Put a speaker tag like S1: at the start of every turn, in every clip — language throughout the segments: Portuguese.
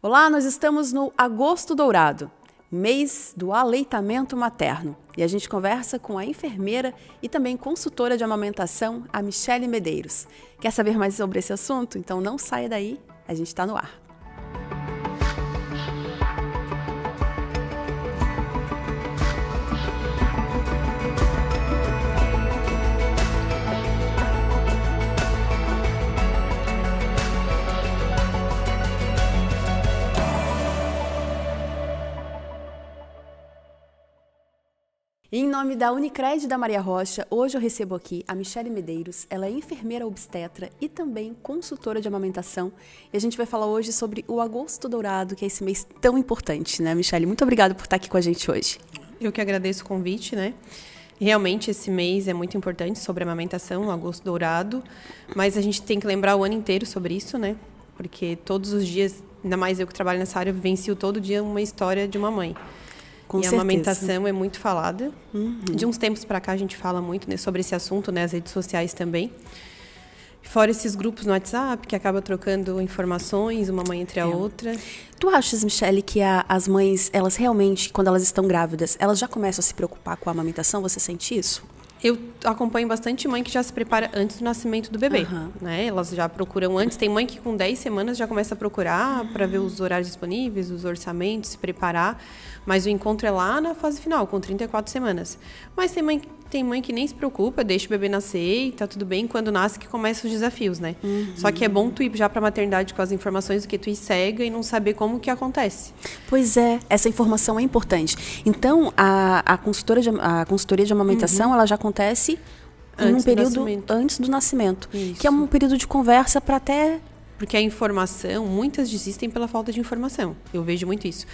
S1: Olá, nós estamos no Agosto Dourado, mês do aleitamento materno. E a gente conversa com a enfermeira e também consultora de amamentação, a Michele Medeiros. Quer saber mais sobre esse assunto? Então não saia daí, a gente está no ar. Em nome da Unicred da Maria Rocha, hoje eu recebo aqui a Michele Medeiros. Ela é enfermeira obstetra e também consultora de amamentação. E a gente vai falar hoje sobre o Agosto Dourado, que é esse mês tão importante, né, Michele? Muito obrigada por estar aqui com a gente hoje.
S2: Eu que agradeço o convite, né? Realmente esse mês é muito importante sobre a amamentação, o Agosto Dourado. Mas a gente tem que lembrar o ano inteiro sobre isso, né? Porque todos os dias, ainda mais eu que trabalho nessa área, eu vivencio todo dia uma história de uma mãe.
S1: Com
S2: certeza. A amamentação é muito falada. De uns tempos para cá a gente fala muito, né, sobre esse assunto, né, as redes sociais também. Fora esses grupos no WhatsApp que acaba trocando informações, uma mãe entre a outra.
S1: Tu achas, Michele, que as mães, elas realmente, quando elas estão grávidas, elas já começam a se preocupar com a amamentação? Você sente isso?
S2: Eu acompanho bastante mãe que já se prepara antes do nascimento do bebê, né? Elas já procuram antes. Tem mãe que com 10 semanas já começa a procurar para ver os horários disponíveis, os orçamentos, se preparar. Mas o encontro é lá na fase final, com 34 semanas. Mas tem mãe que nem se preocupa, deixa o bebê nascer e tá tudo bem. Quando nasce que começam os desafios, né? Só que é bom tu ir já para a maternidade com as informações do que tu ir cega e não saber como que acontece.
S1: Pois é, essa informação é importante. Então, a consultoria de amamentação, ela já acontece em um período antes do nascimento. Isso. Que é um período de conversa para até...
S2: Porque a informação, muitas desistem pela falta de informação. Eu vejo muito isso.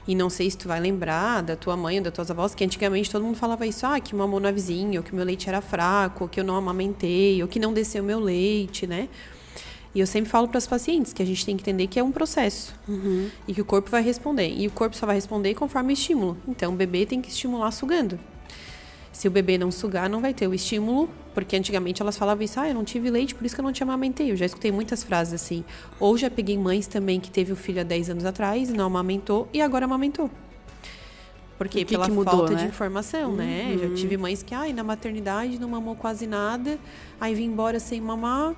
S2: E não sei se tu vai lembrar da tua mãe ou das tuas avós, que antigamente todo mundo falava isso, que mamou na vizinha, ou que meu leite era fraco, ou que eu não amamentei, ou que não desceu meu leite, né? E eu sempre falo para as pacientes que a gente tem que entender que é um processo. E que o corpo vai responder. E o corpo só vai responder conforme o estímulo. Então, o bebê tem que estimular sugando. Se o bebê não sugar, não vai ter o estímulo, porque antigamente elas falavam isso, eu não tive leite, por isso que eu não te amamentei. Eu já escutei muitas frases assim. Ou já peguei mães também que teve o filho há 10 anos atrás, não amamentou e agora amamentou. Porque pela falta de informação, né? Já tive mães que, na maternidade não mamou quase nada, aí vim embora sem mamar,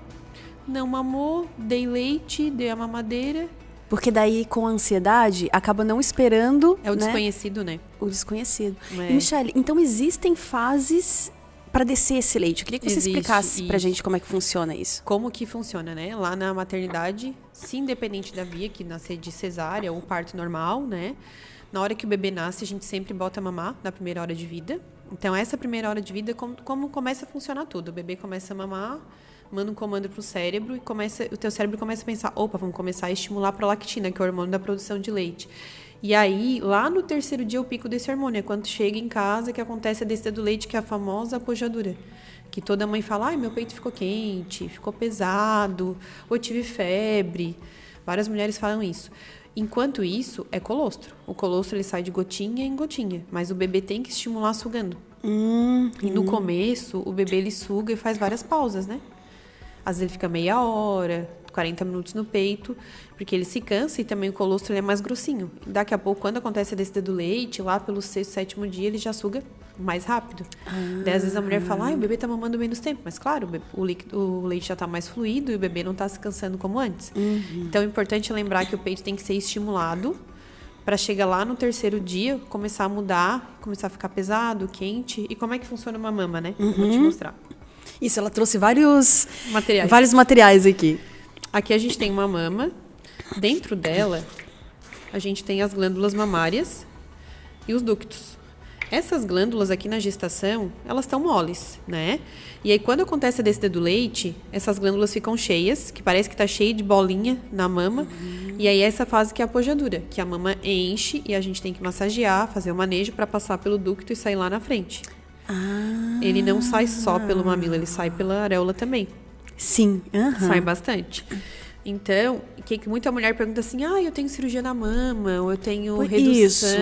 S2: não mamou, dei leite, dei a mamadeira.
S1: Porque daí, com a ansiedade, acaba não esperando...
S2: É o desconhecido, né?
S1: O desconhecido. E, Michele, então existem fases para descer esse leite? Eu queria que você explicasse pra gente como é que funciona isso.
S2: Como que funciona, né? Lá na maternidade, se independente da via, que nascer de cesárea ou parto normal, né? Na hora que o bebê nasce, a gente sempre bota a mamar na primeira hora de vida. Então, essa primeira hora de vida, como começa a funcionar tudo. O bebê começa a mamar... manda um comando pro cérebro e o teu cérebro começa a pensar, vamos começar a estimular a prolactina, que é o hormônio da produção de leite. E aí, lá no terceiro dia, o pico desse hormônio é quando chega em casa que acontece a descida do leite, que é a famosa apojadura. Que toda mãe fala, meu peito ficou quente, ficou pesado, ou tive febre. Várias mulheres falam isso. Enquanto isso, é colostro. O colostro ele sai de gotinha em gotinha, mas o bebê tem que estimular sugando. E no começo, o bebê ele suga e faz várias pausas, né? Às vezes ele fica meia hora, 40 minutos no peito, porque ele se cansa e também o colostro ele é mais grossinho. Daqui a pouco, quando acontece a descida do leite, lá pelo 6º, 7º dia, ele já suga mais rápido. Daí, às vezes a mulher fala, o bebê tá mamando menos tempo. Mas claro, o leite já tá mais fluido e o bebê não tá se cansando como antes. Então, é importante lembrar que o peito tem que ser estimulado para chegar lá no terceiro dia, começar a mudar, começar a ficar pesado, quente. E como é que funciona uma mama, né? Vou te mostrar.
S1: Isso, ela trouxe vários
S2: materiais
S1: aqui.
S2: Aqui a gente tem uma mama. Dentro dela, a gente tem as glândulas mamárias e os ductos. Essas glândulas aqui na gestação, elas estão moles, né? E aí, quando acontece a descida do leite, essas glândulas ficam cheias, que parece que tá cheio de bolinha na mama. E aí, essa fase que é a apojadura, que a mama enche e a gente tem que massagear, fazer o manejo para passar pelo ducto e sair lá na frente. Ele não sai só pelo mamilo, ele sai pela areola também.
S1: Sim.
S2: Sai bastante. Então, que muita mulher pergunta assim, eu tenho cirurgia na mama, ou eu tenho redução.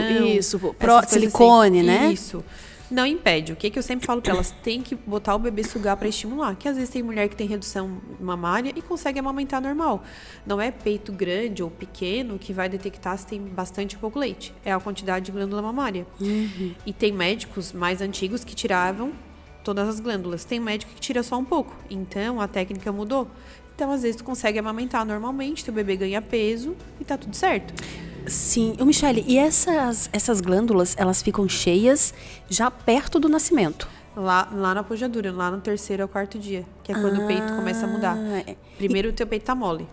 S1: Silicone, assim. Né?
S2: Isso. Não impede. O que eu sempre falo para elas? Tem que botar o bebê sugar para estimular. Que às vezes tem mulher que tem redução mamária e consegue amamentar normal. Não é peito grande ou pequeno que vai detectar se tem bastante ou pouco leite. É a quantidade de glândula mamária. E tem médicos mais antigos que tiravam todas as glândulas. Tem médico que tira só um pouco. Então, a técnica mudou. Então, às vezes, tu consegue amamentar normalmente, teu bebê ganha peso e tá tudo certo.
S1: Sim. Michele, e essas glândulas, elas ficam cheias já perto do nascimento?
S2: Lá na pojadura, lá no 3º ao 4º dia, que é quando o peito começa a mudar. Primeiro, o teu peito tá mole.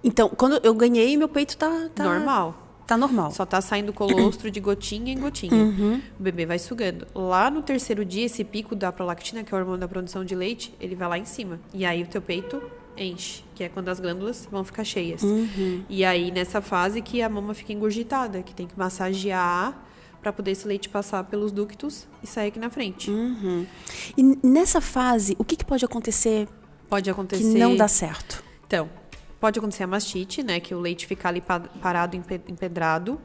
S1: Então, quando eu ganhei, meu peito tá
S2: Normal.
S1: Tá normal.
S2: Só tá saindo colostro de gotinha em gotinha. O bebê vai sugando. Lá no 3º dia, esse pico da prolactina, que é o hormônio da produção de leite, ele vai lá em cima. E aí o teu peito enche, que é quando as glândulas vão ficar cheias. E aí, nessa fase que a mama fica engurgitada, que tem que massagear para poder esse leite passar pelos ductos e sair aqui na frente.
S1: E nessa fase, o que pode acontecer
S2: Pode acontecer...
S1: que não dá certo?
S2: Então, pode acontecer a mastite, né? Que o leite ficar ali parado, empedrado.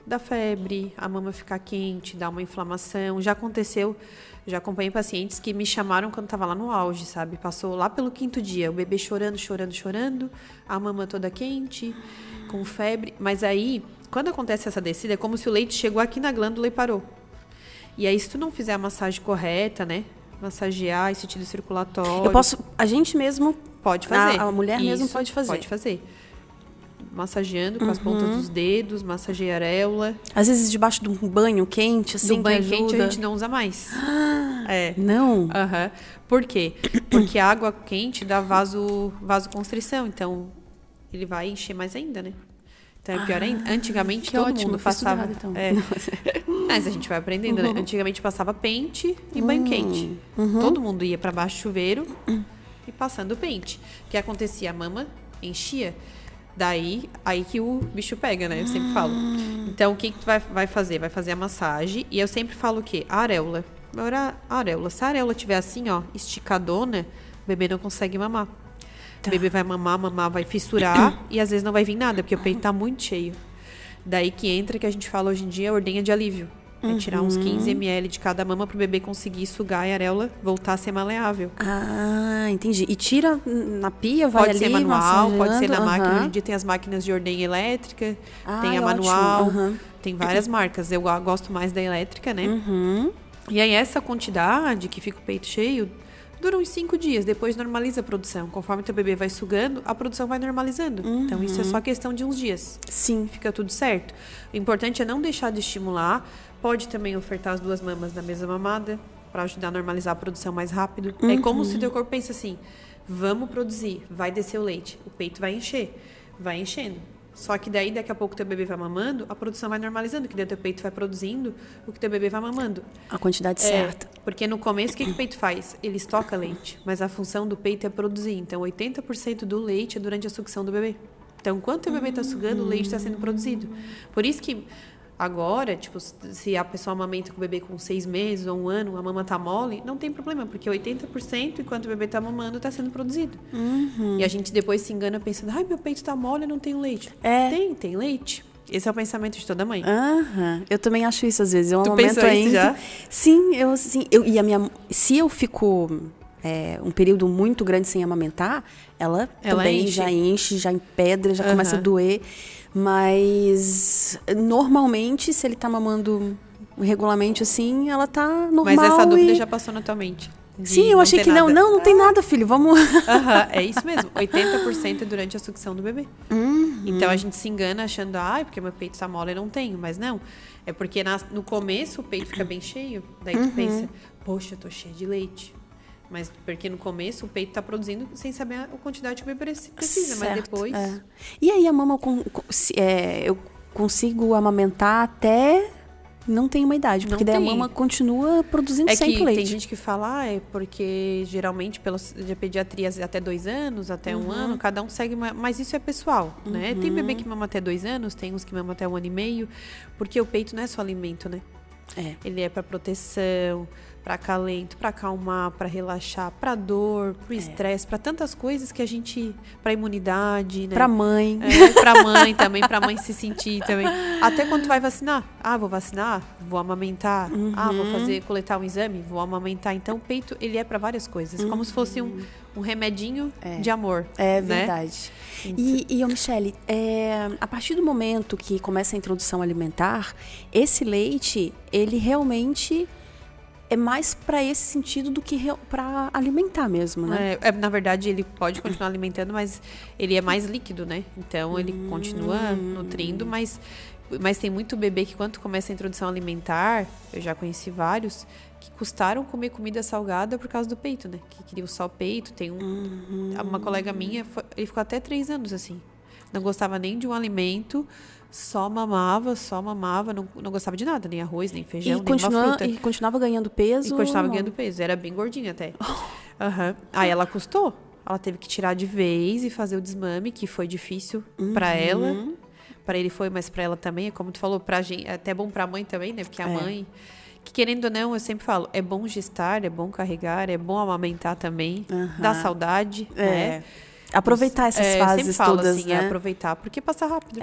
S2: Dá febre, a mama ficar quente, dá uma inflamação. Já aconteceu, já acompanhei pacientes que me chamaram quando estava lá no auge, sabe? Passou lá pelo 5º dia, o bebê chorando, a mama toda quente, com febre. Mas aí, quando acontece essa descida, é como se o leite chegou aqui na glândula e parou. E aí, se tu não fizer a massagem correta, né? Massagear esse sentido circulatório...
S1: A gente mesmo...
S2: Pode fazer.
S1: A mulher mesmo
S2: Isso,
S1: pode fazer.
S2: Pode fazer. Massageando com as pontas dos dedos, massageia a areola.
S1: Às vezes debaixo de um banho quente, assim,
S2: Do banho
S1: ajuda.
S2: quente a gente não usa mais.
S1: Não?
S2: Por quê? Porque a água quente dá vasoconstrição, então ele vai encher mais ainda, né? Então é pior ainda. Antigamente todo mundo passava...
S1: Errado, então.
S2: Mas a gente vai aprendendo, né? Antigamente passava pente e banho quente. Todo mundo ia para baixo do chuveiro e passando pente. O que acontecia? A mama enchia. Daí, aí que o bicho pega, né? Eu sempre falo. Então, o que tu vai fazer? Vai fazer a massagem. E eu sempre falo o quê? A areola. Agora, a areola. Se a areola estiver assim, ó, esticadona, o bebê não consegue mamar. O bebê vai mamar, vai fissurar e às vezes não vai vir nada, porque o peito tá muito cheio. Daí que entra, que a gente fala hoje em dia, a ordenha de alívio. É tirar uns 15 ml de cada mama pro bebê conseguir sugar e a areola voltar a ser maleável.
S1: Entendi. E tira na pia, vai
S2: pode
S1: ali,
S2: ser manual, pode ser na máquina. Hoje em
S1: Aham.
S2: dia tem as máquinas de ordenha elétrica, tem a manual, tem várias marcas. Eu gosto mais da elétrica, né? E aí essa quantidade que fica o peito cheio dura uns 5 dias, depois normaliza a produção. Conforme teu bebê vai sugando, a produção vai normalizando. Então isso é só questão de uns dias.
S1: Sim.
S2: Fica tudo certo. O importante é não deixar de estimular. Pode também ofertar as 2 mamas na mesma mamada, para ajudar a normalizar a produção mais rápido. É como se o teu corpo pensa assim, vamos produzir, vai descer o leite, o peito vai encher, vai enchendo. Só que daí, daqui a pouco, teu bebê vai mamando, a produção vai normalizando, que daí teu peito vai produzindo o que teu bebê vai mamando.
S1: A quantidade certa.
S2: Porque no começo, o que o peito faz? Ele estoca leite, mas a função do peito é produzir. Então, 80% do leite é durante a sucção do bebê. Então, enquanto o bebê está sugando, o leite está sendo produzido. Por isso que agora, tipo, se a pessoa amamenta com o bebê com 6 meses ou 1 ano, a mama tá mole, não tem problema, porque 80% enquanto o bebê tá mamando tá sendo produzido. E a gente depois se engana pensando, ai, meu peito tá mole, eu não tenho leite. Tem leite. Esse é o pensamento de toda mãe.
S1: Eu também acho isso às vezes. Eu
S2: Tu
S1: amamento
S2: pensou isso
S1: ainda.
S2: já?
S1: Sim, e a minha, se eu fico um período muito grande sem amamentar, ela também
S2: enche.
S1: já enche, já empedra, já começa a doer. Mas normalmente, se ele tá mamando regularmente assim, ela tá normal.
S2: Mas essa dúvida já passou na tua mente?
S1: Sim, eu achei que não tem nada, filho, vamos...
S2: É isso mesmo, 80% é durante a sucção do bebê. Então a gente se engana achando, porque meu peito tá mole, eu não tenho, mas não. É porque no começo o peito fica bem cheio, daí tu pensa, poxa, eu tô cheia de leite. Mas porque no começo o peito tá produzindo sem saber a quantidade que o bebê precisa, mas depois...
S1: E aí a mama, eu consigo amamentar até... Não tem uma idade, porque daí a mama continua produzindo sempre leite.
S2: Tem gente que fala, é porque geralmente pela pediatria até 2 anos, até 1 ano, cada um segue, mas isso é pessoal, né? Tem bebê que mama até 2 anos, tem uns que mamam até 1 ano e meio, porque o peito não é só alimento, né? Ele é para proteção, para acalento, para acalmar, para relaxar, para dor, para estresse, para tantas coisas que a gente, para imunidade, né?
S1: Pra mãe.
S2: Pra mãe também, pra mãe se sentir também. Até quando tu vai vacinar. Vou vacinar, vou amamentar. Vou coletar um exame, vou amamentar. Então, o peito, ele é pra várias coisas. Como se fosse um remedinho de amor.
S1: É
S2: né?
S1: verdade. E Michele, a partir do momento que começa a introdução alimentar, esse leite, ele realmente é mais para esse sentido do que para alimentar mesmo, né?
S2: Na verdade, ele pode continuar alimentando, mas ele é mais líquido, né? Então, ele continua nutrindo, mas tem muito bebê que quando começa a introdução alimentar, eu já conheci vários, que custaram comer comida salgada por causa do peito, né? Que queriam só o peito. Tem uma colega minha, ele ficou até 3 anos assim. Não gostava nem de um alimento, só mamava, não gostava de nada, nem arroz, nem feijão, nem uma fruta.
S1: E continuava ganhando peso?
S2: E continuava ganhando peso, era bem gordinha até. Aí ela custou, ela teve que tirar de vez e fazer o desmame, que foi difícil pra ela. Pra ele foi, mas pra ela também, é como tu falou, pra gente, é até bom pra mãe também, né? Porque a mãe, que querendo ou não, eu sempre falo, é bom gestar, é bom carregar, é bom amamentar também, dá saudade, né?
S1: Aproveitar essas fases
S2: sempre falo
S1: todas,
S2: assim,
S1: né?
S2: Aproveitar, porque passa rápido.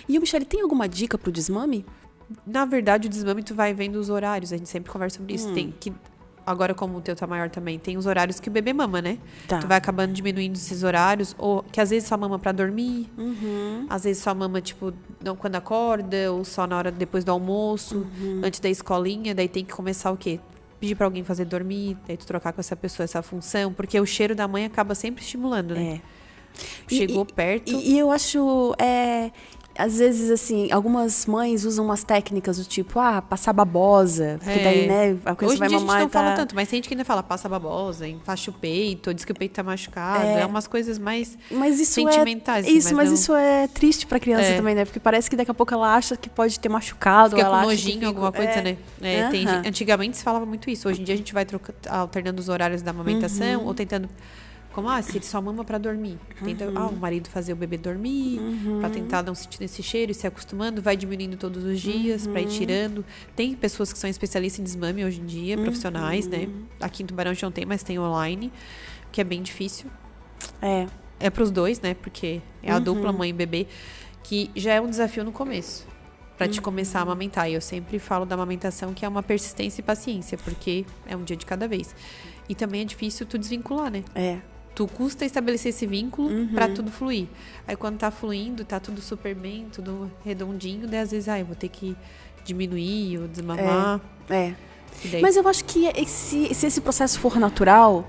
S1: E o Michele, tem alguma dica pro desmame?
S2: Na verdade, o desmame tu vai vendo os horários, a gente sempre conversa sobre isso. Tem que, agora como o teu tá maior também, tem os horários que o bebê mama, né?
S1: Tá.
S2: Tu vai acabando diminuindo esses horários, ou que às vezes só mama pra dormir, às vezes só mama, tipo, não quando acorda, ou só na hora depois do almoço, antes da escolinha, daí tem que começar o quê? Pedir pra alguém fazer dormir, daí tu trocar com essa pessoa essa função, porque o cheiro da mãe acaba sempre estimulando, né? Chegou perto.
S1: E eu acho, às vezes, assim, algumas mães usam umas técnicas do tipo, passar babosa, porque daí, né, a coisa
S2: hoje
S1: vai
S2: em dia
S1: mamar
S2: a gente não fala tanto, mas tem gente que ainda fala, passa babosa, enfaixa o peito, diz que o peito tá machucado, é umas coisas mais sentimentais.
S1: Mas isso é triste pra criança também, né? Porque parece que daqui a pouco ela acha que pode ter machucado.
S2: Fica
S1: ela
S2: com nojinho, alguma coisa, né? Antigamente se falava muito isso, hoje em dia a gente vai alternando os horários da amamentação, ou tentando... se ele só mama pra dormir. Tenta o marido fazer o bebê dormir, pra tentar não sentir esse cheiro e se acostumando, vai diminuindo todos os dias, pra ir tirando. Tem pessoas que são especialistas em desmame hoje em dia, profissionais, né? Aqui em Tubarão já não tem, mas tem online, que é bem difícil. É pros dois, né? Porque é a dupla mãe e bebê, que já é um desafio no começo, pra te começar a amamentar. E eu sempre falo da amamentação, que é uma persistência e paciência, porque é um dia de cada vez. E também é difícil tu desvincular, né? Tu custa estabelecer esse vínculo pra tudo fluir. Aí quando tá fluindo, tá tudo super bem, tudo redondinho, daí às vezes, eu vou ter que diminuir ou desmamar. Daí...
S1: Mas eu acho que se esse processo for natural,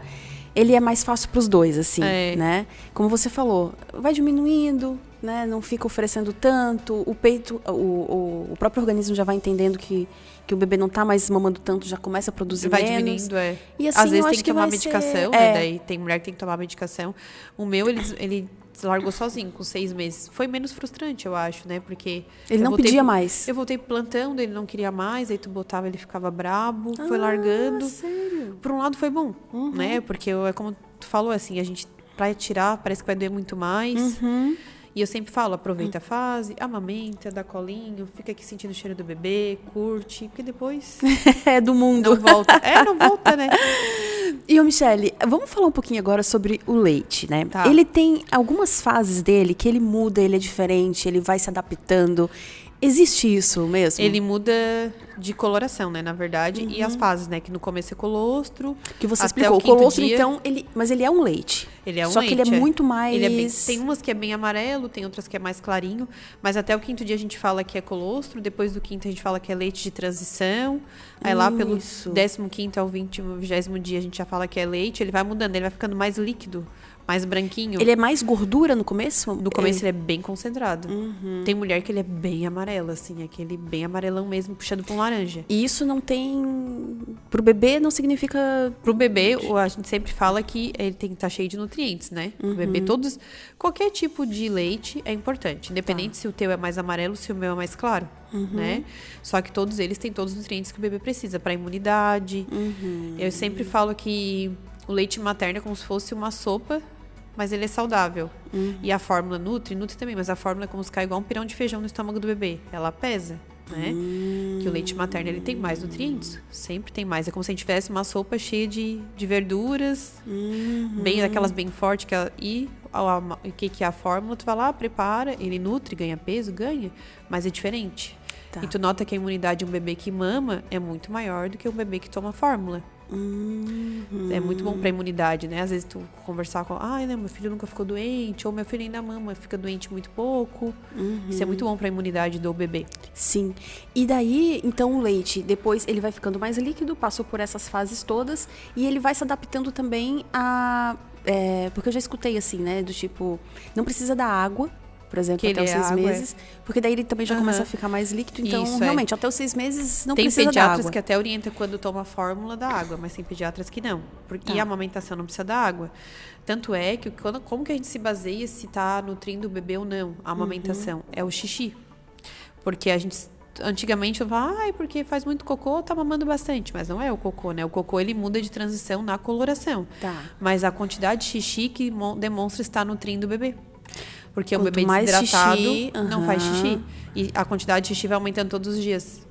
S1: ele é mais fácil pros dois, assim, né? Como você falou, vai diminuindo, né? Não fica oferecendo tanto, o peito, o próprio organismo já vai entendendo que o bebê não tá mais mamando tanto, já começa a produzir menos.
S2: Vai diminuindo,
S1: E assim,
S2: às vezes
S1: eu
S2: tem
S1: acho
S2: que tomar medicação, né? Daí tem mulher que tem que tomar medicação. O meu, ele largou sozinho, com 6 meses. Foi menos frustrante, eu acho, né? Porque...
S1: Ele não pedia mais.
S2: Eu voltei pro plantão, ele não queria mais, aí tu botava, ele ficava brabo, foi largando.
S1: Sério?
S2: Por um lado foi bom, né? Porque é como tu falou, assim, a gente, pra tirar, parece que vai doer muito mais. E eu sempre falo, aproveita a fase, amamenta, dá colinho, fica aqui sentindo o cheiro do bebê, curte, porque depois...
S1: é do mundo.
S2: Não volta. Não volta, né?
S1: E, Michele, vamos falar um pouquinho agora sobre o leite, né?
S2: Tá.
S1: Ele tem algumas fases dele que ele muda, ele é diferente, ele vai se adaptando. Existe isso mesmo?
S2: Ele muda de coloração, né, na verdade, e as fases, né, que no começo é colostro.
S1: Que você
S2: até
S1: explicou. O colostro, então, mas ele é um leite.
S2: Ele é um
S1: Só
S2: leite.
S1: que ele é muito mais...
S2: Tem umas que é bem amarelo, tem outras que é mais clarinho, mas até o 5º dia a gente fala que é colostro, depois do 5º a gente fala que é leite de transição, aí lá pelo 15º ao 20º dia a gente já fala que é leite, ele vai mudando, ele vai ficando mais líquido, mais branquinho.
S1: Ele é mais gordura no começo?
S2: No começo ele é bem concentrado. Tem mulher que ele é bem amarelo, assim, aquele bem amarelão mesmo, puxando pra um laranja.
S1: E isso não tem... Pro bebê não significa...
S2: Pro bebê, a gente sempre fala que ele tem que estar cheio de nutrientes, né? O bebê, qualquer tipo de leite é importante. Independente se o teu é mais amarelo, se o meu é mais claro, né? Só que todos eles têm todos os nutrientes que o bebê precisa, pra imunidade. Eu sempre falo que o leite materno é como se fosse uma sopa mas ele é saudável. E a fórmula nutre também, mas a fórmula é como se cai igual um pirão de feijão no estômago do bebê. Ela pesa, né? Que o leite materno, ele tem mais nutrientes. Sempre tem mais. É como se a gente tivesse uma sopa cheia de verduras, bem daquelas bem fortes. O que é a fórmula? Tu vai lá, prepara, ele nutre, ganha peso, ganha, mas é diferente.
S1: Tá.
S2: E tu nota que a imunidade de um bebê que mama é muito maior do que um bebê que toma fórmula. É muito bom pra imunidade, né? Às vezes tu conversar com, né, meu filho nunca ficou doente, ou meu filho ainda mama, fica doente muito pouco. Isso é muito bom pra imunidade do bebê.
S1: Sim. E daí, então, o leite, depois ele vai ficando mais líquido, passou por essas fases todas, e ele vai se adaptando também a... porque eu já escutei assim, né? Do tipo, não precisa da água, por exemplo, até os 6 meses. Porque daí ele também já começa a ficar mais líquido. Então,
S2: Isso,
S1: realmente, até os 6 meses não precisa da água.
S2: Tem pediatras que até orientam quando toma fórmula da água, mas tem pediatras que não. E a amamentação não precisa da água. Tanto é que, como que a gente se baseia se tá nutrindo o bebê ou não? A amamentação é o xixi. Porque a gente... Antigamente eu falava, porque faz muito cocô, tá mamando bastante. Mas não é o cocô, né? O cocô, ele muda de transição na coloração.
S1: Tá.
S2: Mas a quantidade de xixi que demonstra estar nutrindo o bebê. Porque o
S1: Quanto
S2: bebê
S1: mais
S2: desidratado
S1: xixi,
S2: não faz xixi. E a quantidade de xixi vai aumentando todos os dias.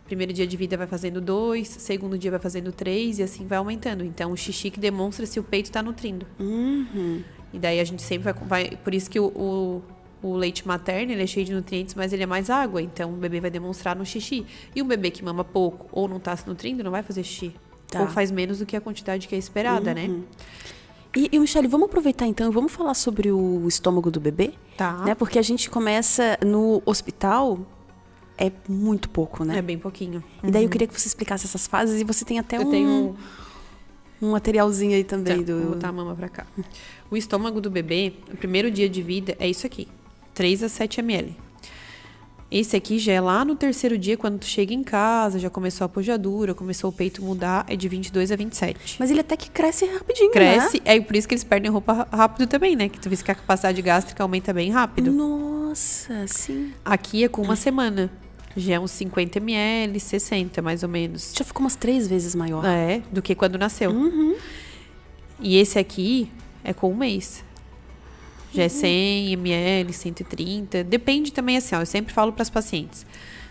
S2: Primeiro dia de vida vai fazendo 2, segundo dia vai fazendo 3 e assim vai aumentando. Então, o xixi que demonstra se o peito está nutrindo. E daí a gente sempre vai... Por isso que o leite materno, ele é cheio de nutrientes, mas ele é mais água. Então, o bebê vai demonstrar no xixi. E um bebê que mama pouco ou não está se nutrindo, não vai fazer xixi.
S1: Tá.
S2: Ou faz menos do que a quantidade que é esperada, né?
S1: E Michele, vamos aproveitar então e vamos falar sobre o estômago do bebê?
S2: Tá.
S1: Né? Porque a gente começa no hospital, é muito pouco, né?
S2: É bem pouquinho.
S1: E daí eu queria que você explicasse essas fases e você tem até
S2: tenho
S1: um materialzinho aí também.
S2: Vou botar a mama pra cá. O estômago do bebê, o primeiro dia de vida é isso aqui. 3 a 7 ml. Esse aqui já é lá no 3º dia, quando tu chega em casa, já começou a pojadura, começou o peito mudar, é de 22 a 27.
S1: Mas ele até que cresce rapidinho,
S2: Cresce,
S1: né?
S2: é por isso que eles perdem roupa rápido também, né? Que tu vê que a capacidade gástrica aumenta bem rápido.
S1: Nossa, sim.
S2: Aqui é com uma semana. Já é uns 50 ml, 60 mais ou menos.
S1: Já ficou umas 3 vezes maior.
S2: Do que quando nasceu. E esse aqui é com 1 mês. Já é 100 ml, 130. Depende também, assim, eu sempre falo para as pacientes.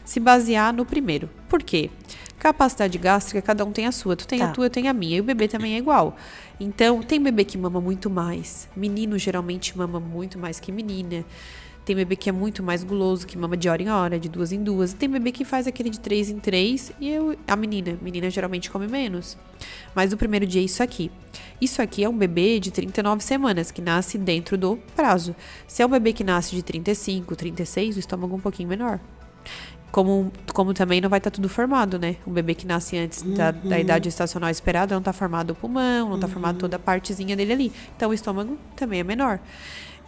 S2: Se basear no primeiro. Por quê? Capacidade gástrica, cada um tem a sua. Tu tem a tua, eu tenho a minha. E o bebê também é igual. Então, tem bebê que mama muito mais. Menino geralmente mama muito mais que menina. Tem bebê que é muito mais guloso, que mama de hora em hora, de 2 em 2. Tem bebê que faz aquele de 3 em 3. E a menina geralmente come menos. Mas o primeiro dia é isso aqui. Isso aqui é um bebê de 39 semanas, que nasce dentro do prazo. Se é um bebê que nasce de 35, 36, o estômago é um pouquinho menor. Como também não vai estar tudo formado, né? Um bebê que nasce antes da idade gestacional esperada não está formado o pulmão, não está formado toda a partezinha dele ali. Então, o estômago também é menor.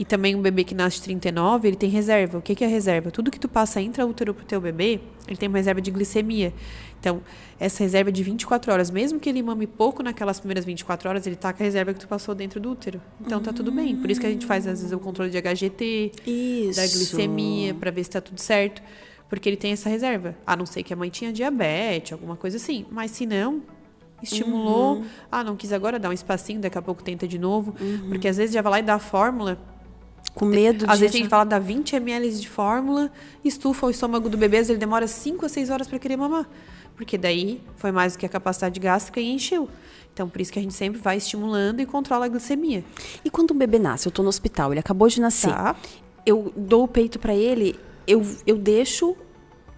S2: E também um bebê que nasce de 39, ele tem reserva. O que é reserva? Tudo que tu passa intraútero pro teu bebê, ele tem uma reserva de glicemia. Então, essa reserva é de 24 horas. Mesmo que ele mame pouco naquelas primeiras 24 horas, ele tá com a reserva que tu passou dentro do útero. Então, tá tudo bem. Por isso que a gente faz, às vezes, o controle de HGT, da glicemia, pra ver se tá tudo certo. Porque ele tem essa reserva. A não ser que a mãe tinha diabetes, alguma coisa assim. Mas se não... Estimulou, não quis agora, dá um espacinho, daqui a pouco tenta de novo. Porque às vezes já vai lá e dá a fórmula.
S1: Com medo
S2: Às vezes a gente fala, dá 20 ml de fórmula, estufa o estômago do bebê, às vezes ele demora 5 a 6 horas para querer mamar. Porque daí foi mais do que a capacidade gástrica e encheu. Então, por isso que a gente sempre vai estimulando e controla a glicemia.
S1: E quando o bebê nasce, eu tô no hospital, ele acabou de nascer. Eu dou o peito para ele, eu deixo...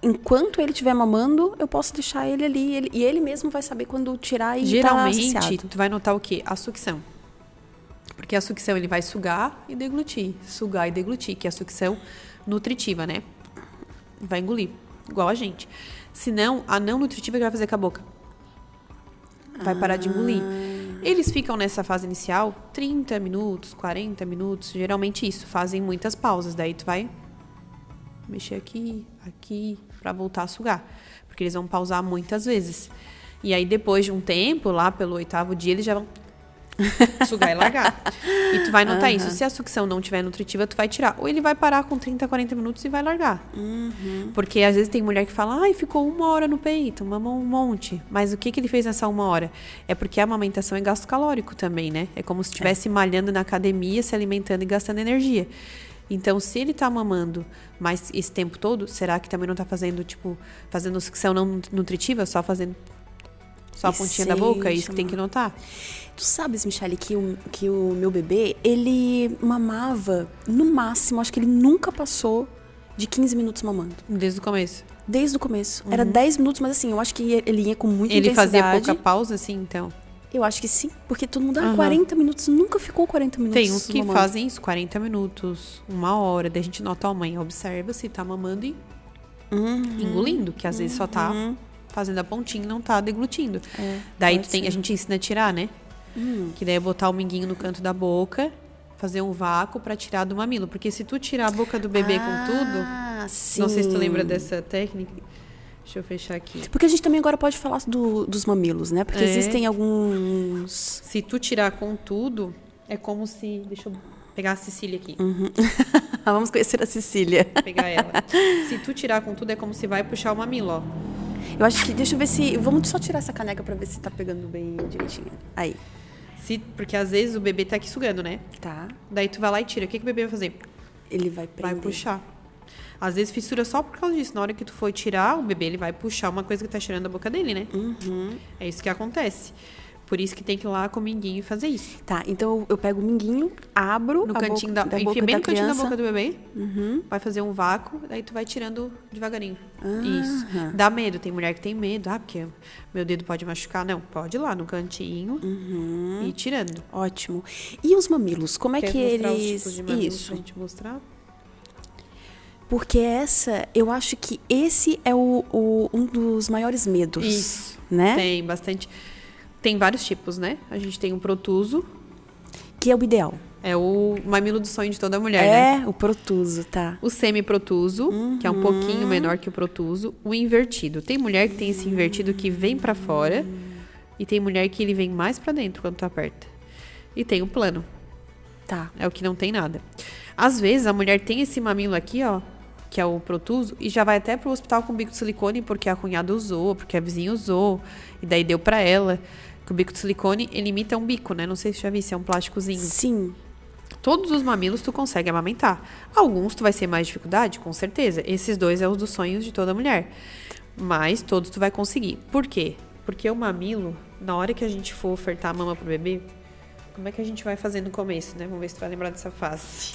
S1: Enquanto ele estiver mamando, eu posso deixar ele ali. E ele mesmo vai saber quando tirar e
S2: geralmente,
S1: tá
S2: tu vai notar o quê? A sucção. Porque a sucção, ele vai sugar e deglutir. Sugar e deglutir, que é a sucção nutritiva, né? Vai engolir, igual a gente. Se não, a não nutritiva que vai fazer com a boca. Vai parar de engolir. Eles ficam nessa fase inicial 30 minutos, 40 minutos. Geralmente isso, fazem muitas pausas. Daí tu vai mexer aqui, para voltar a sugar. Porque eles vão pausar muitas vezes. E aí, depois de um tempo, lá pelo 8º dia, eles já vão Sugar e largar. E tu vai notar isso. Se a sucção não tiver nutritiva, tu vai tirar. Ou ele vai parar com 30, 40 minutos e vai largar. Porque às vezes tem mulher que fala, ai, ficou 1 hora no peito, mamou um monte. Mas o que ele fez nessa 1 hora? É porque a amamentação é gasto calórico também, né? É como se estivesse malhando na academia, se alimentando e gastando energia. Então, se ele tá mamando mais esse tempo todo, será que também não tá fazendo, tipo, fazendo sucção não nutritiva, só fazendo só a pontinha da boca? É isso que tem que notar.
S1: Tu sabes, Michele, que o meu bebê, ele mamava, no máximo, acho que ele nunca passou de 15 minutos mamando.
S2: Desde o começo?
S1: Desde o começo. Era 10 minutos, mas assim, eu acho que ele ia com muita intensidade.
S2: Ele fazia pouca pausa, assim, então?
S1: Eu acho que sim, porque todo mundo, 40 minutos, nunca ficou 40 minutos.
S2: Tem uns que fazem isso, 40 minutos, 1 hora, daí a gente nota a mãe, observa se tá mamando e engolindo, que às vezes só tá fazendo a pontinha e não tá deglutindo. Daí a gente ensina a tirar, né? Que daí é botar o minguinho no canto da boca, fazer um vácuo pra tirar do mamilo. Porque se tu tirar a boca do bebê com tudo,
S1: sim.
S2: Não sei se tu lembra dessa técnica. Deixa eu fechar aqui.
S1: Porque a gente também agora pode falar dos mamilos, né? Porque existem alguns...
S2: Se tu tirar com tudo, é como se... Deixa eu pegar a Cecília aqui.
S1: Vamos conhecer a Cecília.
S2: Vou pegar ela. Se tu tirar com tudo, é como se vai puxar o mamilo, ó.
S1: Eu acho que... Deixa eu ver se... Vamos só tirar essa caneca pra ver se tá pegando bem direitinho. Aí.
S2: Porque às vezes o bebê tá aqui sugando, né?
S1: Tá.
S2: Daí tu vai lá e tira. O que o bebê vai fazer?
S1: Ele vai prender.
S2: Vai puxar. Às vezes fissura só por causa disso. Na hora que tu for tirar, o bebê ele vai puxar uma coisa que tá tirando da boca dele, né? É isso que acontece. Por isso que tem que ir lá com o minguinho e fazer isso.
S1: Tá, então eu pego o minguinho, abro
S2: no cantinho
S1: da boca
S2: enfia bem
S1: da
S2: no cantinho da
S1: criança.
S2: boca do bebê. Vai fazer um vácuo, daí tu vai tirando devagarinho. Isso. Dá medo. Tem mulher que tem medo. Porque meu dedo pode machucar. Não, pode ir lá no cantinho e ir tirando.
S1: Ótimo. E os mamilos? Como é
S2: Quer
S1: que
S2: mostrar
S1: eles...
S2: os tipos de mamilos
S1: Isso.
S2: pra gente mostrar?
S1: Porque eu acho que esse é um dos maiores medos.
S2: Isso.
S1: Né?
S2: Tem bastante. Tem vários tipos, né? A gente tem o protuso.
S1: Que é o ideal.
S2: É o mamilo do sonho de toda mulher, né?
S1: É, o protuso, tá.
S2: O semi-protuso, que é um pouquinho menor que o protuso. O invertido. Tem mulher que tem esse invertido que vem pra fora. E tem mulher que ele vem mais pra dentro quando tu aperta. E tem o plano.
S1: Tá.
S2: É o que não tem nada. Às vezes, a mulher tem esse mamilo aqui, ó. Que é o protuso, e já vai até pro hospital com bico de silicone, porque a cunhada usou, porque a vizinha usou, e daí deu pra ela. Que o bico de silicone, ele imita um bico, né? Não sei se já vi, se é um plásticozinho.
S1: Sim.
S2: Todos os mamilos tu consegue amamentar. Alguns tu vai ter mais dificuldade, com certeza. Esses 2 é os dos sonhos de toda mulher. Mas todos tu vai conseguir. Por quê? Porque o mamilo, na hora que a gente for ofertar a mama pro bebê, como é que a gente vai fazer no começo, né? Vamos ver se tu vai lembrar dessa fase.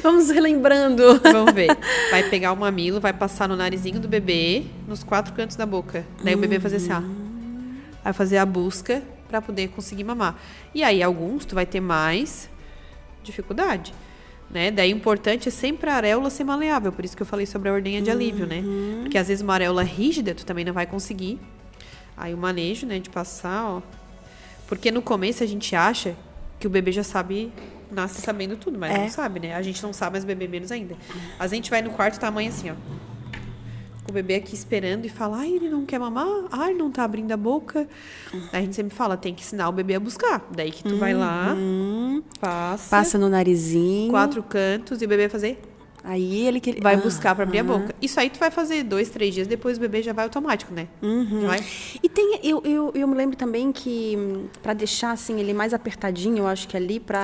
S1: Vamos relembrando.
S2: Vamos ver. Vai pegar o mamilo, vai passar no narizinho do bebê, nos 4 cantos da boca. Daí o bebê vai fazer assim, ó. Vai fazer a busca pra poder conseguir mamar. E aí, alguns tu vai ter mais dificuldade, né? Daí, o importante é sempre a areola ser maleável. Por isso que eu falei sobre a ordenha de alívio, né? Porque às vezes uma areola rígida tu também não vai conseguir. Aí o manejo, né, de passar, ó. Porque no começo a gente acha que o bebê já sabe, nasce sabendo tudo, mas não sabe, né? A gente não sabe, mas o bebê menos ainda. Às vezes a gente vai no quarto, tá a mãe assim, ó. Com o bebê aqui esperando e fala, ai, ele não quer mamar, ai, não tá abrindo a boca. Aí a gente sempre fala, tem que ensinar o bebê a buscar. Daí que tu vai lá, passa
S1: no narizinho.
S2: 4 cantos e o bebê vai fazer...
S1: Aí ele que
S2: vai buscar pra abrir a boca. Isso aí tu vai fazer 2, 3 dias, depois o bebê já vai automático, né? Já vai.
S1: E tem, eu me lembro também que pra deixar assim ele mais apertadinho, eu acho que ali pra...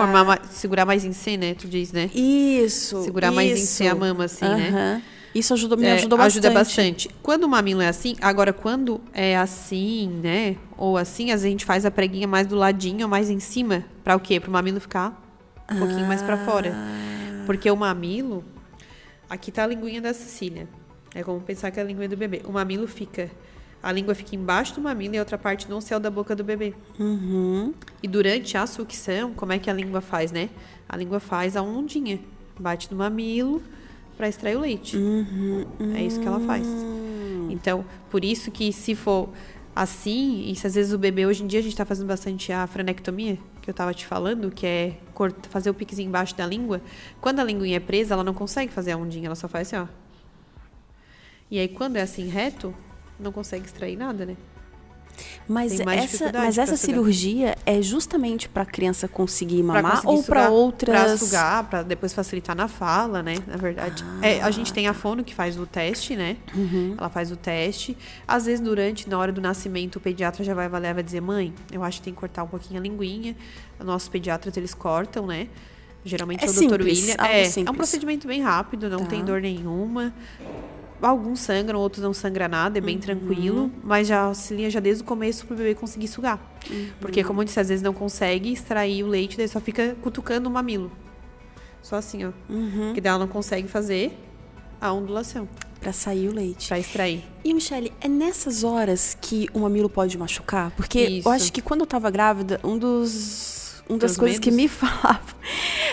S2: segurar mais em C, né? Tu diz, né?
S1: Isso.
S2: Segurar mais em C a mama, assim, né?
S1: Isso me ajudou bastante.
S2: Ajuda bastante. Quando o mamilo é assim, agora quando é assim, né? Ou assim, às vezes a gente faz a preguinha mais do ladinho, mais em cima. Pra o quê? Pro mamilo ficar um pouquinho mais pra fora. Porque o mamilo... Aqui tá a linguinha da Cecília. É como pensar que é a linguinha do bebê. O mamilo fica... A língua fica embaixo do mamilo e a outra parte no céu da boca do bebê. E durante a sucção, como é que a língua faz, né? A língua faz a ondinha. Bate no mamilo para extrair o leite. É isso que ela faz. Então, por isso que se for assim, e se às vezes o bebê... Hoje em dia a gente tá fazendo bastante a frenectomia, que eu tava te falando, que é fazer o piquezinho embaixo da língua. Quando a linguinha é presa, ela não consegue fazer a ondinha, ela só faz assim, ó. E aí, quando é assim reto, não consegue extrair nada, né?
S1: Mas
S2: tem mais
S1: essa,
S2: dificuldade
S1: mas
S2: pra
S1: essa
S2: sugar.
S1: cirurgia é justamente para a criança conseguir
S2: Pra
S1: mamar
S2: conseguir
S1: ou para
S2: sugar,
S1: outras...
S2: Pra sugar, pra depois facilitar na fala, né? Na verdade. A gente tem a fono que faz o teste, né? Ela faz o teste. Às vezes, na hora do nascimento, o pediatra já vai avaliar e vai dizer, mãe, eu acho que tem que cortar um pouquinho a linguinha. Nossos pediatras, eles cortam, né? Geralmente é o Dr.
S1: simples,
S2: William.
S1: algo
S2: É
S1: simples.
S2: um procedimento bem rápido, não
S1: Tá.
S2: tem dor nenhuma. Alguns sangram, outros não sangram nada, é bem tranquilo. Mas já auxilia já desde o começo pro bebê conseguir sugar. Porque, como eu disse, às vezes não consegue extrair o leite, daí só fica cutucando o mamilo. Só assim, ó. Que daí ela não consegue fazer a ondulação
S1: Para sair o leite.
S2: pra extrair.
S1: E, Michele, é nessas horas que o mamilo pode machucar? Porque
S2: Isso.
S1: eu acho que quando eu tava grávida, uma das
S2: Teus
S1: coisas que
S2: medos?
S1: me falavam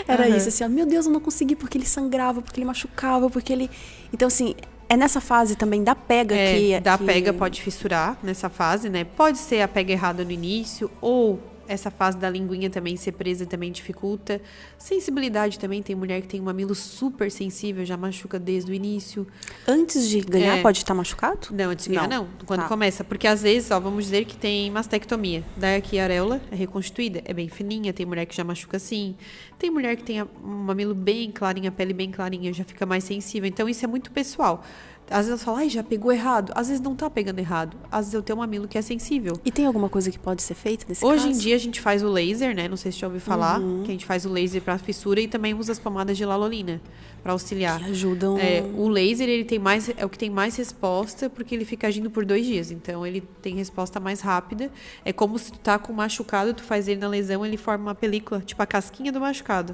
S1: era
S2: Aham.
S1: isso, assim, ó, meu Deus, eu não consegui porque ele sangrava, porque ele machucava, porque ele... Então, assim, é nessa fase também da pega
S2: Da
S1: que...
S2: pega pode fissurar nessa fase, né? Pode ser a pega errada no início, ou essa fase da linguinha também ser presa também dificulta. Sensibilidade também, tem mulher que tem um mamilo super sensível, já machuca desde o início.
S1: Antes de ganhar, pode estar machucado?
S2: Não, antes de ganhar não. Quando
S1: Tá.
S2: começa. Porque às vezes, ó, vamos dizer que tem mastectomia. Daí aqui a areola é reconstituída, é bem fininha, tem mulher que já machuca assim. Tem mulher que tem um mamilo bem clarinho, a pele bem clarinha, já fica mais sensível. Então isso é muito pessoal. Às vezes elas falam, ai, já pegou errado. Às vezes não tá pegando errado. Às vezes eu tenho um mamilo que é sensível.
S1: E tem alguma coisa que pode ser feita nesse
S2: Hoje
S1: caso?
S2: em dia a gente faz o laser, né? Não sei se já ouviu falar. Que a gente faz o laser pra fissura e também usa as pomadas de lalolina pra auxiliar.
S1: Que ajudam...
S2: O laser, ele tem mais, é o que tem mais resposta, porque ele fica agindo por 2 dias. Então, ele tem resposta mais rápida. É como se tu tá com um machucado, tu faz ele na lesão, ele forma uma película, tipo a casquinha do machucado.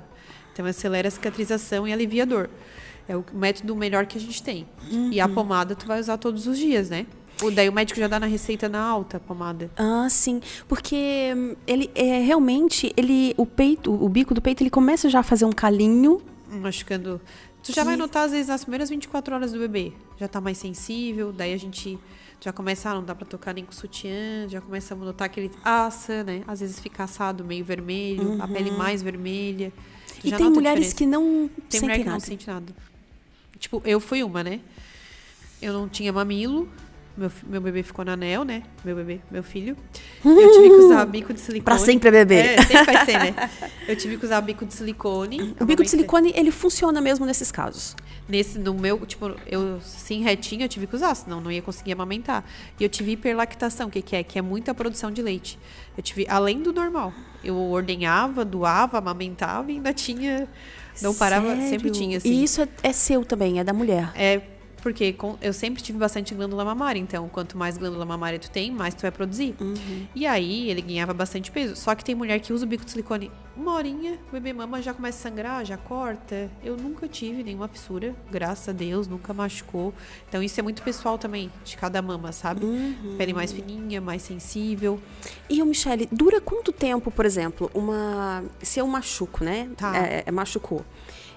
S2: Então, acelera a cicatrização e alivia a dor. É o método melhor que a gente tem. E a pomada tu vai usar todos os dias, né? Daí o médico já dá na receita na alta a pomada.
S1: Ah, sim. Porque ele realmente, o bico do peito, ele começa já a fazer um calinho.
S2: Machucando. Tu já vai notar, às vezes, nas primeiras 24 horas do bebê. Já tá mais sensível, daí a gente já começa, não dá pra tocar nem com sutiã, já começa a notar que ele assa, né? Às vezes fica assado, meio vermelho, a pele mais vermelha. Tu
S1: E
S2: já
S1: tem
S2: nota a
S1: mulheres
S2: diferença.
S1: que não
S2: Tem
S1: sentem
S2: mulher que
S1: nada.
S2: não sente nada. Tipo, eu fui uma, né? Eu não tinha mamilo. Meu bebê ficou na anel, né? Meu filho. Eu tive que usar bico de silicone.
S1: Pra sempre é bebê.
S2: É, sempre vai ser, né? Eu tive que usar bico de silicone.
S1: O bico de silicone, ele funciona mesmo nesses casos.
S2: No meu, tipo, eu sim retinho, eu tive que usar, senão não ia conseguir amamentar. E eu tive hiperlactação, que é? Que é muita produção de leite. Eu tive, além do normal. Eu ordenhava, doava, amamentava e ainda tinha... Não parava,
S1: Sério?
S2: sempre tinha, assim.
S1: E isso é seu também, é da mulher.
S2: É porque eu sempre tive bastante glândula mamária, então quanto mais glândula mamária tu tem, mais tu vai produzir. E aí ele ganhava bastante peso. Só que tem mulher que usa o bico de silicone 1 horinha, o bebê mama já começa a sangrar, já corta. Eu nunca tive nenhuma fissura, graças a Deus, nunca machucou. Então isso é muito pessoal também, de cada mama, sabe? Pele mais fininha, mais sensível.
S1: E, Michele, dura quanto tempo, por exemplo, se eu machuco, né?
S2: Tá.
S1: Machucou.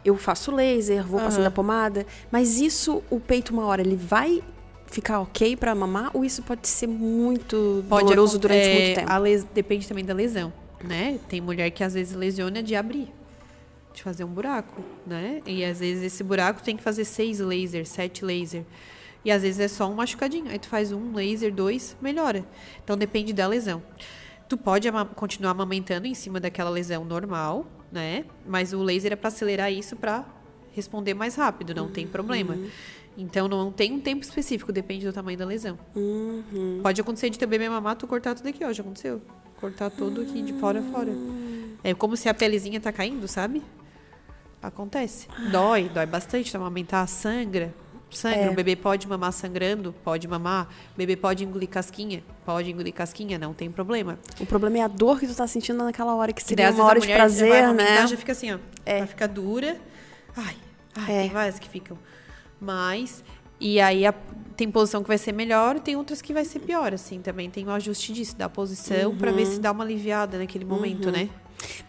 S1: Eu faço laser, vou passando a pomada, mas isso, o peito, uma hora, ele vai ficar ok pra mamar ou isso pode ser muito doloroso durante muito tempo?
S2: Depende também da lesão, né? Tem mulher que às vezes lesiona de abrir, de fazer um buraco, né? E às vezes esse buraco tem que fazer 6 laser, 7 laser. E às vezes é só um machucadinho. Aí tu faz 1 laser, 2, melhora. Então depende da lesão. Tu pode continuar amamentando em cima daquela lesão normal, né? Mas o laser é para acelerar isso para responder mais rápido, não tem problema. Então não tem um tempo específico, depende do tamanho da lesão. Pode acontecer de teu bebê mamar, tu cortar tudo aqui, ó, já aconteceu. Cortar todo aqui de fora a fora. É como se a pelezinha tá caindo, sabe? Acontece. Dói bastante, tu amamentar, sangra. O bebê pode mamar sangrando, pode mamar. O bebê pode engolir casquinha, não tem problema.
S1: O problema é a dor que tu tá sentindo naquela hora, que
S2: Daí,
S1: seria
S2: às
S1: uma
S2: vezes,
S1: hora
S2: a
S1: de
S2: mulher já vai
S1: prazer,
S2: amamentar,
S1: né?
S2: já fica assim, ó. Vai ficar dura. Ai, tem várias que ficam. Mas, e aí tem posição que vai ser melhor, tem outras que vai ser pior, assim. Também tem o ajuste disso, da posição, pra ver se dá uma aliviada naquele momento, né?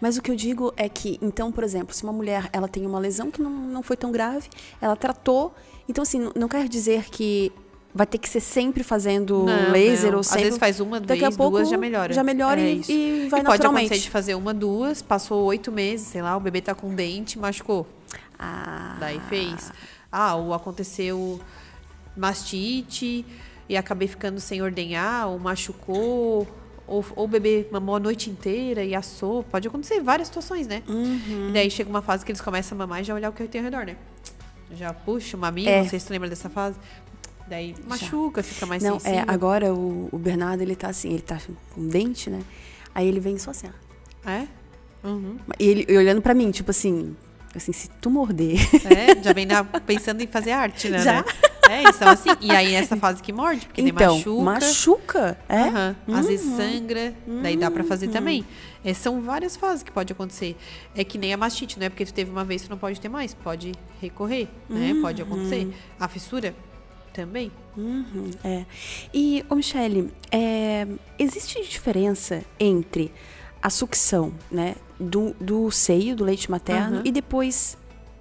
S1: Mas o que eu digo é que, então, por exemplo, se uma mulher ela tem uma lesão que não foi tão grave, ela tratou, então assim, não quer dizer que vai ter que ser sempre fazendo laser ou sempre...
S2: Às vezes faz uma
S1: Daqui a
S2: vez,
S1: pouco,
S2: 2 já melhora.
S1: Já melhora
S2: É
S1: e
S2: isso.
S1: vai
S2: e pode
S1: naturalmente.
S2: acontecer de fazer 1, 2, passou 8 meses, sei lá, o bebê tá com dente, machucou. Daí fez. Ou aconteceu mastite, e acabei ficando sem ordenhar, ou machucou, ou o bebê mamou a noite inteira e assou. Pode acontecer várias situações, né? E daí chega uma fase que eles começam a mamar e já olhar o que tem ao redor, né? Já puxa o maminho, não sei se tu lembra dessa fase. Daí machuca, fica mais sensível.
S1: Agora o Bernardo, ele tá assim, ele tá com dente, né? Aí ele vem só assim, ó.
S2: É?
S1: E ele olhando pra mim, tipo assim, se tu morder...
S2: Já vem pensando em fazer arte, né?
S1: Já?
S2: Então assim, e aí essa fase que morde, porque daí
S1: machuca,
S2: Às vezes sangra, daí dá pra fazer também. São várias fases que pode acontecer. É que nem a mastite, não é porque tu teve uma vez, tu não pode ter mais. Pode recorrer, né? Pode acontecer. A fissura também.
S1: E, Michele, existe diferença entre a sucção, né, do seio, do leite materno, e depois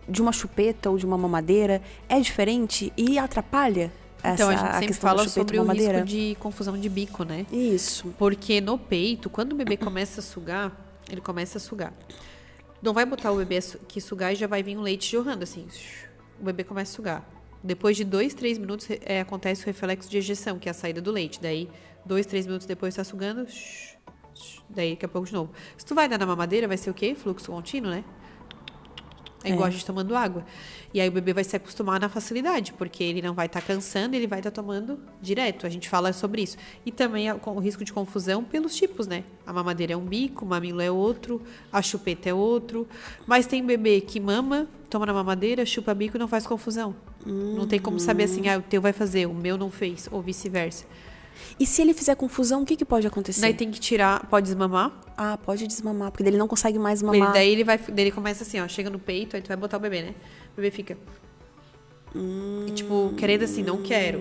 S1: de uma chupeta ou de uma mamadeira? É diferente e atrapalha
S2: então, a gente sempre fala sobre o
S1: mamadeira?
S2: risco de confusão de bico, né?
S1: Isso.
S2: Porque no peito, quando o bebê começa a sugar, ele começa a sugar. Não vai botar o bebê que sugar e já vai vir um leite jorrando, assim. O bebê começa a sugar. Depois de 2, 3 minutos, acontece o reflexo de ejeção, que é a saída do leite. Daí, 2, 3 minutos depois, tá sugando. Daí, daqui a pouco de novo. Se tu vai dar na mamadeira, vai ser o quê? Fluxo contínuo, né? É igual a gente tomando água. E aí o bebê vai se acostumar na facilidade, porque ele não vai estar cansando, ele vai estar tomando direto. A gente fala sobre isso. E também o risco de confusão pelos tipos, né? A mamadeira é um bico, o mamilo é outro, a chupeta é outro. Mas tem bebê que mama, toma na mamadeira, chupa bico e não faz confusão. Não tem como saber assim, o teu vai fazer, o meu não fez, ou vice-versa.
S1: E se ele fizer confusão, o que pode acontecer?
S2: Daí tem que tirar, pode desmamar.
S1: Ah, pode desmamar, porque ele não consegue mais mamar.
S2: Daí ele começa assim, ó, chega no peito, aí tu vai botar o bebê, né? O bebê fica... E, tipo, querendo assim, não quero.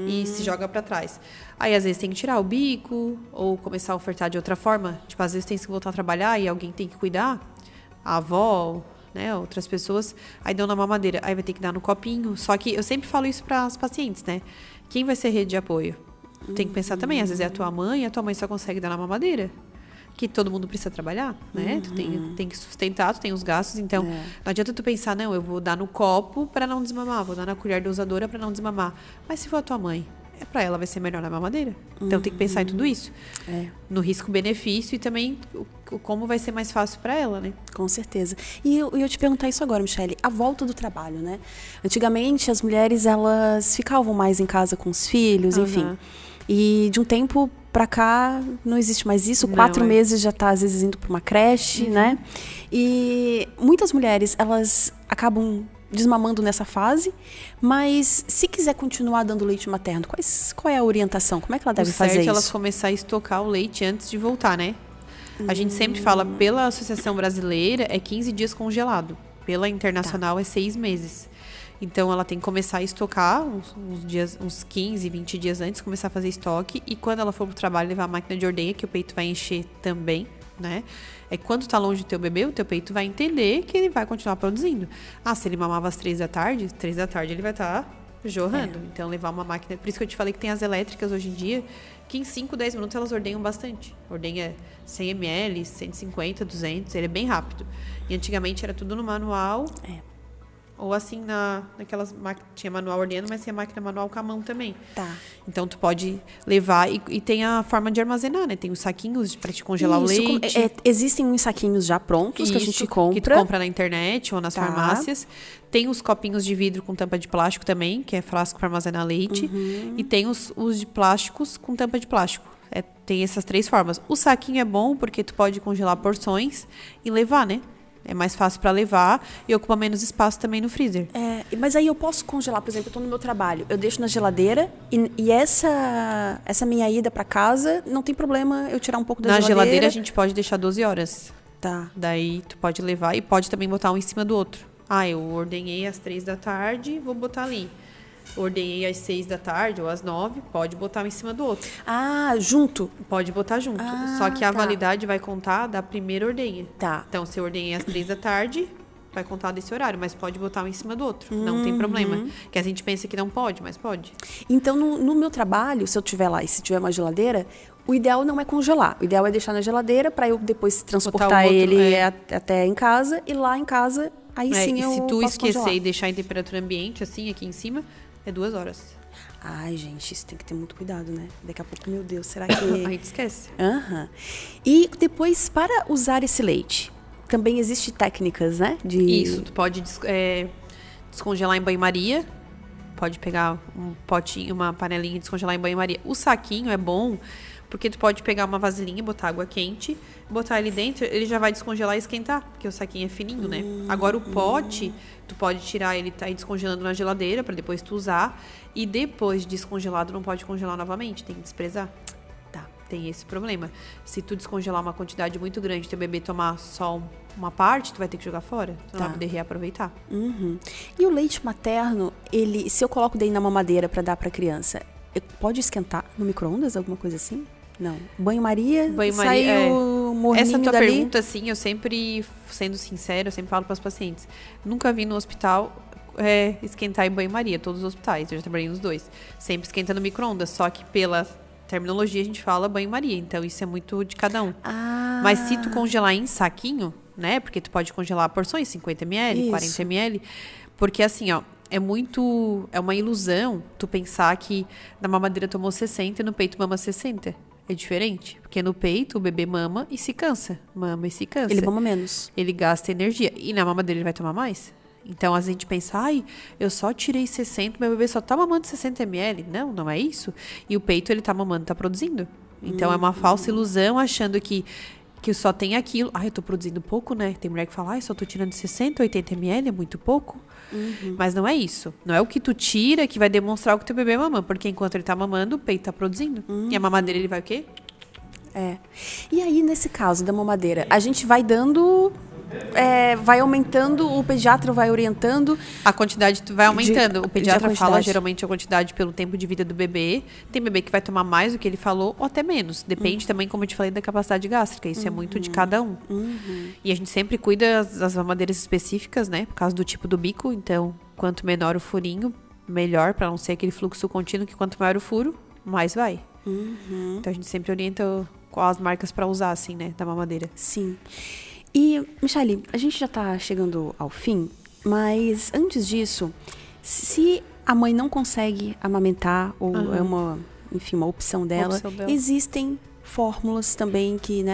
S2: E se joga pra trás. Aí, às vezes, tem que tirar o bico, ou começar a ofertar de outra forma. Tipo, às vezes tem que voltar a trabalhar e alguém tem que cuidar. A avó, né, outras pessoas. Aí dão na mamadeira. Aí vai ter que dar no copinho. Só que eu sempre falo isso para as pacientes, né? Quem vai ser rede de apoio? Tem que pensar também, às vezes é a tua mãe, e a tua mãe só consegue dar na mamadeira. Que todo mundo precisa trabalhar, né? Tu tem que sustentar, tu tem os gastos, então não adianta tu pensar, não, eu vou dar no copo para não desmamar, vou dar na colher dosadora para não desmamar. Mas se for a tua mãe, para ela vai ser melhor na mamadeira. Então tem que pensar em tudo isso. No risco-benefício e também como vai ser mais fácil para ela, né?
S1: Com certeza. E eu te perguntar isso agora, Michele, a volta do trabalho, né? Antigamente as mulheres, elas ficavam mais em casa com os filhos, enfim. E de um tempo pra cá não existe mais isso. 4 meses já tá às vezes indo para uma creche, né? E muitas mulheres, elas acabam desmamando nessa fase, mas se quiser continuar dando leite materno, qual é a orientação? Como é que ela deve fazer isso?
S2: O certo é elas começar a estocar o leite antes de voltar, né? A gente sempre fala, pela Associação Brasileira, é 15 dias congelado. Pela Internacional é 6 meses. Então, ela tem que começar a estocar uns 15, 20 dias antes, começar a fazer estoque. E quando ela for pro trabalho, levar a máquina de ordenha, que o peito vai encher também, né? Quando tá longe do teu bebê, o teu peito vai entender que ele vai continuar produzindo. Se ele mamava às 3 da tarde ele vai estar jorrando. Então, levar uma máquina... Por isso que eu te falei que tem as elétricas hoje em dia, que em 5, 10 minutos elas ordenham bastante. Ordenha 100 ml, 150, 200, ele é bem rápido. E antigamente era tudo no manual... Ou assim, naquelas máquinas, tinha manual ordenhando, mas tinha máquina manual com a mão também. Então, tu pode levar e tem a forma de armazenar, né? Tem os saquinhos para te congelar o leite.
S1: Existem uns saquinhos já prontos que a gente compra.
S2: Que tu compra na internet ou nas farmácias. Tem os copinhos de vidro com tampa de plástico também, que é frasco para armazenar leite. E tem os de plásticos com tampa de plástico. Tem essas 3 formas. O saquinho é bom porque tu pode congelar porções e levar, né? É mais fácil para levar e ocupa menos espaço também no freezer.
S1: Mas aí eu posso congelar, por exemplo, eu tô no meu trabalho, eu deixo na geladeira e essa minha ida para casa, não tem problema eu tirar um pouco da geladeira.
S2: Na geladeira a gente pode deixar 12 horas.
S1: Tá.
S2: Daí tu pode levar e pode também botar um em cima do outro. Eu ordenhei às 3 da tarde, vou botar ali. Ordenhei às 6 da tarde ou às 9, pode botar um em cima do outro.
S1: Junto?
S2: Pode botar junto. Só que a validade vai contar da primeira ordenha.
S1: Tá.
S2: Então, se eu ordenhei às 3 da tarde, vai contar desse horário, mas pode botar um em cima do outro. Não tem problema. Que a gente pensa que não pode, mas pode.
S1: Então, no meu trabalho, se eu tiver lá e se tiver uma geladeira, o ideal não é congelar. O ideal é deixar na geladeira para eu depois transportar ele até em casa. E lá em casa, aí sim eu
S2: se tu
S1: posso
S2: esquecer
S1: congelar.
S2: E deixar em temperatura ambiente, assim, aqui em cima, É 2 horas.
S1: Ai, gente, isso tem que ter muito cuidado, né? Daqui a pouco, meu Deus, será
S2: A
S1: que...
S2: gente esquece.
S1: Aham. E depois, para usar esse leite, também existem técnicas, né?
S2: Isso, tu pode descongelar em banho-maria. Pode pegar um potinho, uma panelinha e descongelar em banho-maria. O saquinho é bom porque tu pode pegar uma vasilhinha e botar água quente, botar ele dentro, ele já vai descongelar e esquentar, porque o saquinho é fininho, né? Agora o pote, tu pode tirar ele, tá aí descongelando na geladeira para depois tu usar, e depois de descongelado não pode congelar novamente, tem que desprezar. Tá, tem esse problema. Se tu descongelar uma quantidade muito grande, teu bebê tomar só uma parte, tu vai ter que jogar fora, tu não vai poder reaproveitar.
S1: E o leite materno, se eu coloco daí na mamadeira para dar para criança, pode esquentar no micro-ondas, alguma coisa assim? Não. Banho-maria, sai o morninho
S2: Essa tua
S1: dali.
S2: pergunta, assim, eu sempre, sendo sincera, eu sempre falo para os pacientes. Nunca vi no hospital esquentar em banho-maria, todos os hospitais. Eu já trabalhei nos dois. Sempre esquenta no micro-ondas, só que pela terminologia a gente fala banho-maria. Então, isso é muito de cada um.
S1: Ah.
S2: Mas se tu congelar em saquinho, né? Porque tu pode congelar porções, 50 ml, 40 ml. Porque assim, ó, é uma ilusão tu pensar que na mamadeira tomou 60 e no peito mama 60. É diferente, porque no peito o bebê mama e se cansa. Mama e se cansa.
S1: Ele mama menos.
S2: Ele gasta energia. E na mamadeira ele vai tomar mais? Então, a gente pensa, ai, eu só tirei 60, meu bebê só tá mamando 60 ml. Não, não é isso. E o peito ele tá mamando, tá produzindo. Então, é uma falsa ilusão achando que só tem aquilo. Ai, eu tô produzindo pouco, né? Tem mulher que fala, ai, só tô tirando 60, 80 ml, é muito pouco. Mas não é isso. Não é o que tu tira que vai demonstrar o que teu bebê mama. Porque enquanto ele tá mamando, o peito tá produzindo. E a mamadeira, ele vai o quê?
S1: E aí, nesse caso da mamadeira, a gente vai dando... vai aumentando, o pediatra vai orientando.
S2: A quantidade vai aumentando. O pediatra fala
S1: quantidade.
S2: geralmente a quantidade pelo tempo de vida do bebê. Tem bebê que vai tomar mais do que ele falou ou até menos. Depende também, como eu te falei, da capacidade gástrica. Isso é muito de cada um. E a gente sempre cuida das mamadeiras específicas, né? Por causa do tipo do bico. Então, quanto menor o furinho, melhor, para não ser aquele fluxo contínuo, que quanto maior o furo, mais vai. Então, a gente sempre orienta quais marcas para usar, assim, né? Da mamadeira.
S1: Sim. E, Michele, a gente já tá chegando ao fim, mas antes disso, se a mãe não consegue amamentar, ou é uma opção dela, existem fórmulas também que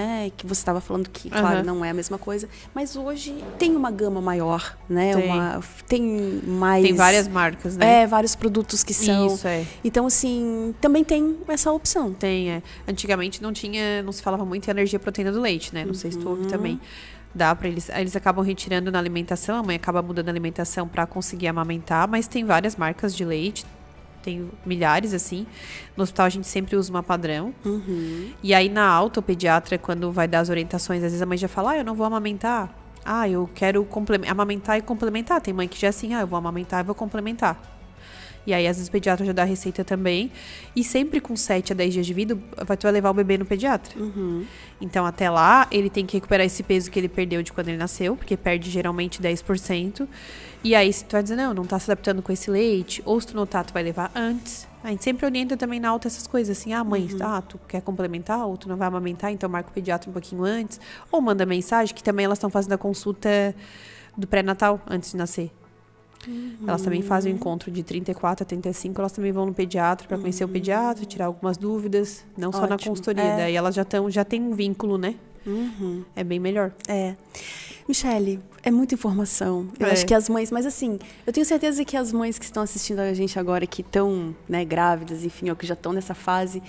S1: você estava falando que, claro, não é a mesma coisa, mas hoje tem uma gama maior, né? Tem mais...
S2: Tem várias marcas, né?
S1: Vários produtos que são...
S2: Isso,
S1: Então, assim, também tem essa opção.
S2: Tem, Antigamente não se falava muito em alergia à proteína do leite, né? Não sei se tu ouve também. Dá para eles acabam retirando na alimentação, a mãe acaba mudando a alimentação para conseguir amamentar, mas tem várias marcas de leite, tem milhares, assim. No hospital a gente sempre usa uma padrão. E aí na alta, o pediatra, quando vai dar as orientações, às vezes a mãe já fala, eu não vou amamentar. Eu quero amamentar e complementar. Tem mãe que já é assim, eu vou amamentar e vou complementar. E aí, às vezes, o pediatra já dá a receita também. E sempre com 7 a 10 dias de vida, tu vai levar o bebê no pediatra. Então, até lá, ele tem que recuperar esse peso que ele perdeu de quando ele nasceu, porque perde geralmente 10%. E aí, se tu vai dizer, não tá se adaptando com esse leite, ou se tu notar, tu vai levar antes. A gente sempre orienta também na alta essas coisas, assim, mãe, tu quer complementar, ou tu não vai amamentar, então marca o pediatra um pouquinho antes. Ou manda mensagem, que também elas estão fazendo a consulta do pré-natal, antes de nascer. Elas também fazem o encontro de 34 a 35, elas também vão no pediatra para conhecer o pediatra, tirar algumas dúvidas, não só na consultoria. Daí elas já têm um vínculo, né? É bem melhor.
S1: Michele, é muita informação. Eu acho que as mães, mas assim, eu tenho certeza que as mães que estão assistindo a gente agora, que estão, né, grávidas, enfim, ou que já estão nessa fase,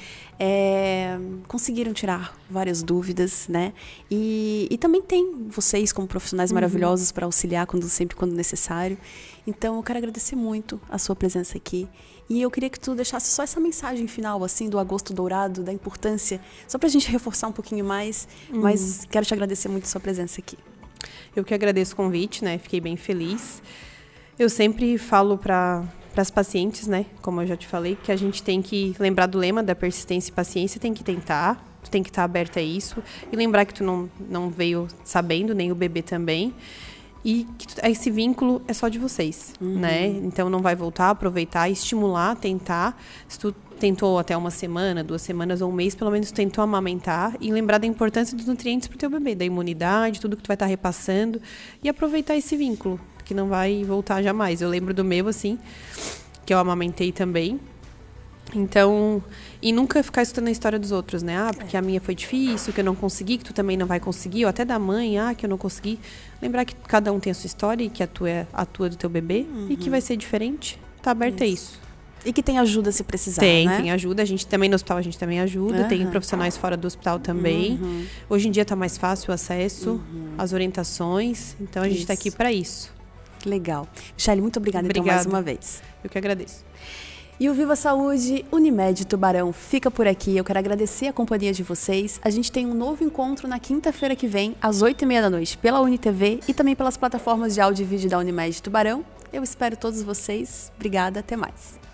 S1: conseguiram tirar várias dúvidas, né? E também tem vocês como profissionais maravilhosos para auxiliar sempre quando necessário. Então, eu quero agradecer muito a sua presença aqui. E eu queria que tu deixasse só essa mensagem final, assim, do agosto dourado, da importância, só pra gente reforçar um pouquinho mais. Mas quero te agradecer muito a sua presença aqui.
S2: Eu que agradeço o convite, né? Fiquei bem feliz. Eu sempre falo para as pacientes, né? Como eu já te falei, que a gente tem que lembrar do lema da persistência e paciência, tem que tentar, tu tem que estar aberta a isso. E lembrar que tu não veio sabendo, nem o bebê também. E que esse vínculo é só de vocês, né? Então, não vai voltar, aproveitar, estimular, tentar. Se tu tentou até uma semana, 2 semanas ou um mês, pelo menos tentou amamentar. E lembrar da importância dos nutrientes pro teu bebê, da imunidade, tudo que tu vai estar repassando. E aproveitar esse vínculo, que não vai voltar jamais. Eu lembro do meu, assim, que eu amamentei também. Então, e nunca ficar escutando a história dos outros, né? Ah, porque a minha foi difícil, que eu não consegui, que tu também não vai conseguir, ou até da mãe, que eu não consegui. Lembrar que cada um tem a sua história e que a tua é a tua do teu bebê e que vai ser diferente. Tá aberta a isso.
S1: E que tem ajuda se precisar,
S2: tem,
S1: né?
S2: Tem ajuda. A gente também no hospital, a gente também ajuda. Tem profissionais fora do hospital também. Hoje em dia tá mais fácil o acesso, as orientações. Então, a gente tá aqui para isso.
S1: Legal. Michele, muito obrigada então mais uma vez.
S2: Eu que agradeço.
S1: E o Viva Saúde Unimed Tubarão fica por aqui. Eu quero agradecer a companhia de vocês. A gente tem um novo encontro na quinta-feira que vem, às 8h30 da noite, pela UniTV e também pelas plataformas de áudio e vídeo da Unimed Tubarão. Eu espero todos vocês. Obrigada, até mais.